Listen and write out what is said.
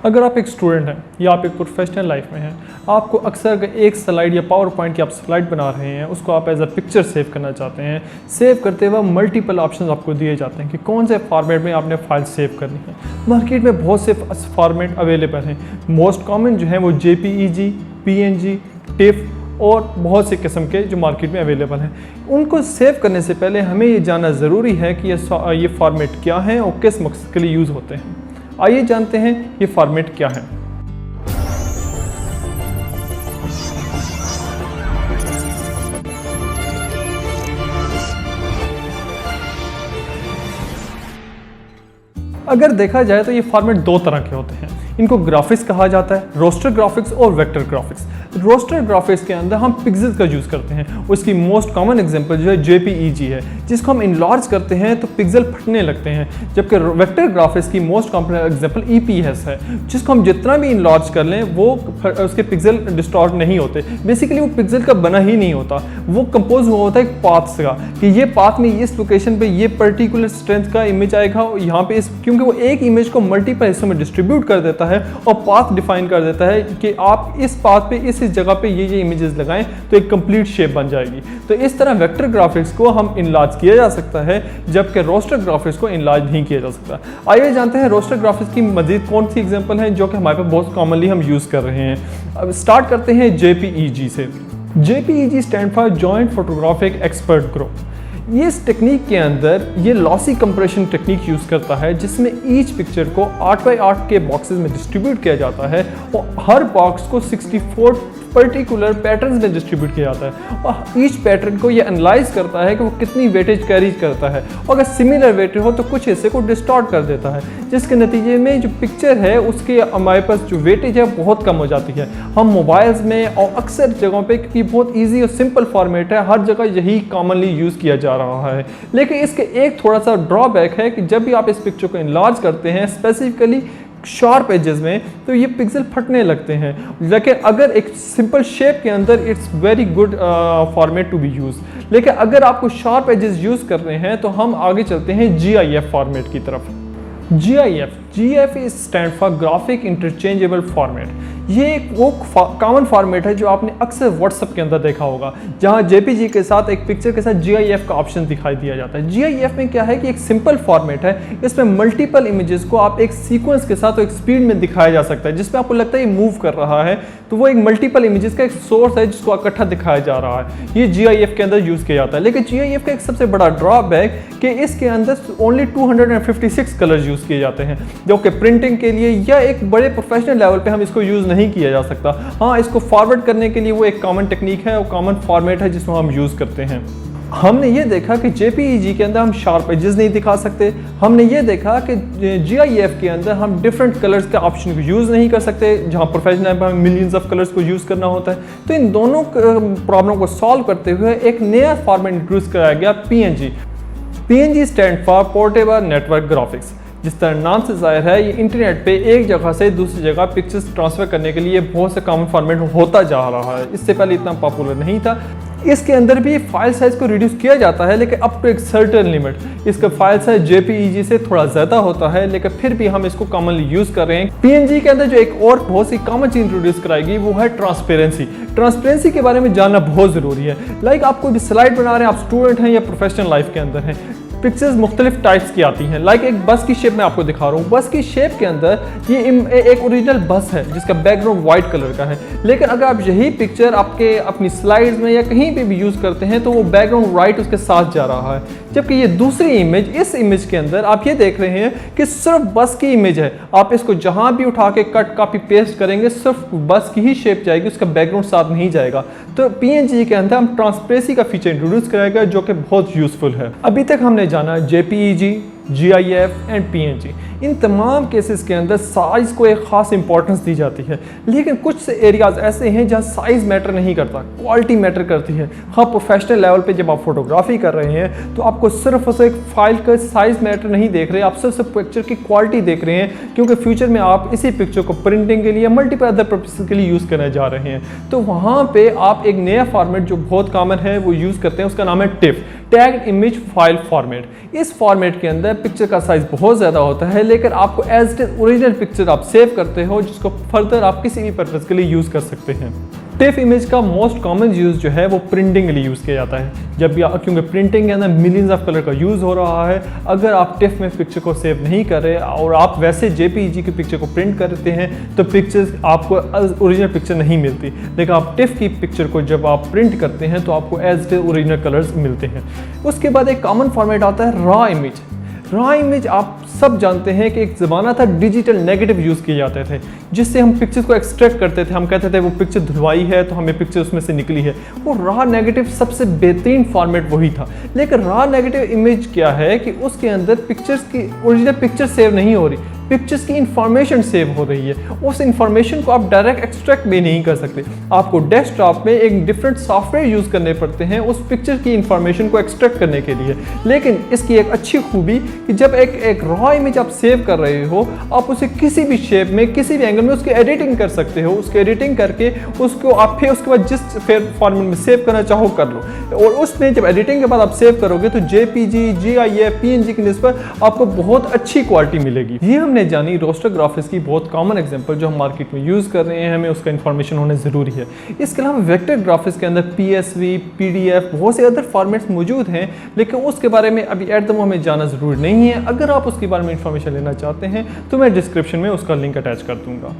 अगर आप एक स्टूडेंट हैं या आप एक प्रोफेशनल लाइफ में हैं, आपको अक्सर एक स्लाइड या पावर पॉइंट की आप स्लाइड बना रहे हैं, उसको आप एज अ पिक्चर सेव करना चाहते हैं। सेव करते वक्त मल्टीपल ऑप्शंस आपको दिए जाते हैं कि कौन से फॉर्मेट में आपने फाइल सेव करनी है। मार्केट में बहुत से फॉर्मेट अवेलेबल हैं। मोस्ट कॉमन जो है वो JPEG, PNG, TIFF और बहुत से किस्म के जो मार्केट में अवेलेबल हैं। उनको सेव करने से पहले हमें ये जानना ज़रूरी है कि ये फॉर्मेट क्या हैं और किस मकसद के लिए यूज़ होते हैं। आइए जानते हैं ये फॉर्मेट क्या है। अगर देखा जाए तो ये फॉर्मेट दो तरह के होते हैं। इनको ग्राफिक्स कहा जाता है, रोस्टर ग्राफिक्स और वेक्टर ग्राफिक्स। रोस्टर ग्राफिक्स के अंदर हम पिक्सेल्स का यूज़ करते हैं। उसकी मोस्ट कॉमन एग्जांपल जो है JPEG है, जिसको हम इनलार्ज करते हैं तो पिक्सल फटने लगते हैं। जबकि वेक्टर ग्राफिक्स की मोस्ट कॉमन एग्जांपल EPS है, जिसको हम जितना भी इनलार्ज कर लें वो उसके पिक्सल डिस्टॉर्ट नहीं होते। बेसिकली वो पिक्सल का बना ही नहीं होता, वो कंपोज हुआ होता है एक पाथ का कि ये पाथ में इस लोकेशन पे ये पर्टिकुलर स्ट्रेंथ का इमेज आएगा यहाँ पे क्योंकि वो एक इमेज को मल्टीपल हिस्सों में डिस्ट्रीब्यूट कर देता है और पाथ डिफाइन कर देता है कि आप इस पाथ पे इस जगह पे ये इमेजेस लगाएं तो एक कंप्लीट शेप बन जाएगी। तो इस तरह वेक्टर ग्राफिक्स को हम इनलार्ज किया जा सकता है, जबकि रोस्टर ग्राफिक्स को इनलार्ज नहीं किया जा सकता। आइए जानते हैं रोस्टर ग्राफिक्स की मजीद कौन सी एग्जांपल हैं जो कि हमारे पास बहुत कॉमनली हम यूज़ कर रहे हैं। अब स्टार्ट करते हैं JPEG से। JPEG stand for joint photographic expert group. ये इस टेक्निक के अंदर ये लॉसी कंप्रेशन टेक्निक यूज़ करता है, जिसमें ईच पिक्चर को 8x8 के बॉक्सेस में डिस्ट्रीब्यूट किया जाता है और हर बॉक्स को 64 पर्टिकुलर पैटर्न्स में डिस्ट्रीब्यूट किया जाता है और ईच पैटर्न को ये एनालाइज करता है कि वो कितनी वेटेज कैरी करता है और अगर सिमिलर वेटेज हो तो कुछ हिस्से को डिस्टॉर्ट कर देता है, जिसके नतीजे में जो पिक्चर है उसके हमारे पास जो वेटेज है बहुत कम हो जाती है। हम मोबाइल्स में और अक्सर जगहों पे क्योंकि बहुत ईजी और सिंपल फॉर्मेट है, हर जगह यही कॉमनली यूज़ किया जा रहा है। लेकिन इसके एक थोड़ा सा ड्रॉबैक है कि जब भी आप इस पिक्चर को इनलार्ज करते हैं स्पेसिफिकली शार्प एजेस में तो ये पिक्सल फटने लगते हैं। लेकिन अगर एक सिंपल शेप के अंदर it's very good format to be use. लेकिन अगर आपको शार्प एजेस यूज़ कर रहे हैं तो हम आगे चलते हैं GIF फॉर्मेट की तरफ। GIF is stand for graphic interchangeable format. ये एक वो कॉमन फॉर्मेट है जो आपने अक्सर व्हाट्सएप के अंदर देखा होगा, जहां JPG के साथ एक पिक्चर के साथ GIF का ऑप्शन दिखाई दिया जाता है। GIF में क्या है कि एक सिंपल फॉर्मेट है, इसमें मल्टीपल इमेजेस को आप एक सीक्वेंस के साथ एक स्पीड में दिखाया जा सकता है, जिसमें आपको लगता है ये मूव कर रहा है तो वो एक मल्टीपल इमेजेस का एक सोर्स है जिसको इकट्ठा दिखाया जा रहा है। ये GIF के अंदर यूज़ किया जाता है। लेकिन GIF का एक सबसे बड़ा ड्रॉबैक कि इसके अंदर ओनली 256 कलर्स यूज़ किए जाते हैं, जो कि प्रिंटिंग के लिए या एक बड़े प्रोफेशनल लेवल पे हम इसको यूज़ नहीं किया जा सकता। हाँ, इसको फॉरवर्ड करने के लिए वो एक कॉमन टेक्निक है और कॉमन फॉर्मेट है जिसको हम यूज़ करते हैं। हमने ये देखा कि JPEG के अंदर हम शार्प एजेस नहीं दिखा सकते। हमने ये देखा कि GIF के अंदर हम डिफरेंट कलर्स के ऑप्शन को यूज़ नहीं कर सकते, जहाँ प्रोफेशनल में हमें मिलियंस ऑफ कलर्स को यूज़ करना होता है। तो इन दोनों प्रॉब्लम को सॉल्व करते हुए एक नया फॉर्मेट इंट्रोड्यूस कराया गया, PNG। PNG stand for portable network graphics. जिस तरह नाम से जाहिर है, ये इंटरनेट पे एक जगह से दूसरी जगह पिक्चर्स ट्रांसफ़र करने के लिए बहुत से कॉमन फॉर्मेट होता जा रहा है। इससे पहले इतना पॉपुलर नहीं था। इसके अंदर भी फाइल साइज़ को रिड्यूस किया जाता है, लेकिन अप टू एक सर्टेन लिमिट। इसका फाइल साइज JPEG से थोड़ा ज़्यादा होता है, लेकिन फिर भी हम इसको कॉमनली यूज़ कर रहे हैं। PNG के अंदर जो एक और बहुत सी कॉमन चीज़ इंट्रोड्यूस कराएगी वो है ट्रांसपेरेंसी। ट्रांसपेरेंसी के बारे में जानना बहुत ज़रूरी है। लाइक आप कोई भी स्लाइड बना रहे हैं, आप स्टूडेंट हैं या प्रोफेशनल लाइफ के अंदर हैं, पिक्चर्स मुख्तलिफ टाइप्स की आती हैं। लाइक एक बस की शेप में आपको दिखा रहा हूँ। बस की शेप के अंदर ये एक ओरिजिनल बस है जिसका बैकग्राउंड वाइट कलर का है, लेकिन अगर आप यही पिक्चर आपके अपनी स्लाइड्स में या कहीं पे भी यूज़ करते हैं तो वो बैकग्राउंड वाइट उसके साथ जा रहा है। जबकि ये दूसरी इमेज, इस इमेज के अंदर आप ये देख रहे हैं कि सिर्फ बस की इमेज है। आप इसको जहाँ भी उठा के कट कॉपी पेस्ट करेंगे सिर्फ बस की ही शेप जाएगी, उसका बैकग्राउंड साथ नहीं जाएगा। तो PNG के अंदर हम ट्रांसपेरेंसी का फीचर इंट्रोड्यूस कराएगा जो कि बहुत यूजफुल है। अभी तक हमने जाना JPEG, GIF एंड PNG। इन तमाम केसेस के अंदर साइज़ को एक ख़ास इंपॉर्टेंस दी जाती है, लेकिन कुछ से एरियाज़ ऐसे हैं जहाँ साइज़ मैटर नहीं करता, क्वालिटी मैटर करती है। हाँ, प्रोफेशनल लेवल पे जब आप फोटोग्राफी कर रहे हैं तो आपको सिर्फ उस एक फ़ाइल का साइज़ मैटर नहीं देख रहे, आप सिर्फ पिक्चर की क्वालिटी देख रहे हैं, क्योंकि फ्यूचर में आप इसी पिक्चर को प्रिंटिंग के लिए मल्टीपल अदर पर्पसेस के लिए यूज़ करने जा रहे हैं। तो वहाँ पर आप एक नया फॉर्मेट जो बहुत कॉमन है वो यूज़ करते हैं, उसका नाम है TIFF, tagged image file format. इस फॉर्मेट के अंदर पिक्चर का साइज़ बहुत ज़्यादा होता है, लेकर आपको as it is original picture आप सेव करते हो, जिसको फर्दर आप किसी भी पर्पज के लिए यूज़ कर सकते हैं। टिफ इमेज का मोस्ट कॉमन यूज़ जो है वो प्रिंटिंग के लिए यूज़ किया जाता है। जब भी क्योंकि प्रिंटिंग के अंदर मिलियंस ऑफ कलर का यूज़ हो रहा है, अगर आप टिफ में पिक्चर को सेव नहीं कर रहे और आप वैसे जेपीईजी की पिक्चर को प्रिंट करते हैं तो पिक्चर्स आपको ओरिजिनल पिक्चर नहीं मिलती। लेकिन आप टिफ की पिक्चर को जब आप प्रिंट करते हैं तो आपको as it is original colours मिलते हैं। उसके बाद एक कॉमन फॉर्मेट आता है रॉ इमेज। रॉ इमेज आप सब जानते हैं कि एक ज़माना था डिजिटल नेगेटिव यूज़ किए जाते थे, जिससे हम पिक्चर्स को एक्सट्रैक्ट करते थे। हम कहते थे वो पिक्चर धुलवाई है तो हमें पिक्चर उसमें से निकली है। वो रॉ नेगेटिव सबसे बेहतरीन फॉर्मेट वही था। लेकिन रॉ नेगेटिव इमेज क्या है कि उसके अंदर पिक्चर्स की ओरिजिनल पिक्चर सेव नहीं हो रही, पिक्चर्स की इंफॉर्मेशन सेव हो रही है। उस इंफॉर्मेशन को आप डायरेक्ट एक्सट्रैक्ट भी नहीं कर सकते, आपको डेस्कटॉप में एक डिफरेंट सॉफ्टवेयर यूज़ करने पड़ते हैं उस पिक्चर की इंफॉर्मेशन को एक्सट्रैक्ट करने के लिए। लेकिन इसकी एक अच्छी खूबी कि जब एक रॉ इमेज आप सेव कर रहे हो, आप उसे किसी भी शेप में किसी भी एंगल में उसकी एडिटिंग कर सकते हो। उसकी एडिटिग करके उसको आप फिर उसके बाद जिस फॉर्मेट में सेव करना चाहो कर लो। और उसमें जब एडिटिंग के बाद आप सेव करोगे तो जेपीजी, GIF, PNG की निस्बत आपको बहुत अच्छी क्वालिटी मिलेगी। ये हमने जानी रोस्टर ग्राफिक्स की बहुत कॉमन एग्जांपल जो हम मार्केट में यूज़ कर रहे हैं, हमें उसका इन्फॉर्मेशन होना ज़रूरी है। इसके अलावा वेक्टर ग्राफिक्स के अंदर PSV, PDF बहुत से अदर फॉर्मेट्स मौजूद हैं, लेकिन उसके बारे में अभी एट द मोमेंट हमें जाना ज़रूरी नहीं है। अगर आप उसके बारे में इन्फॉर्मेशन लेना चाहते हैं तो मैं डिस्क्रिप्शन में उसका लिंक अटैच कर दूँगा।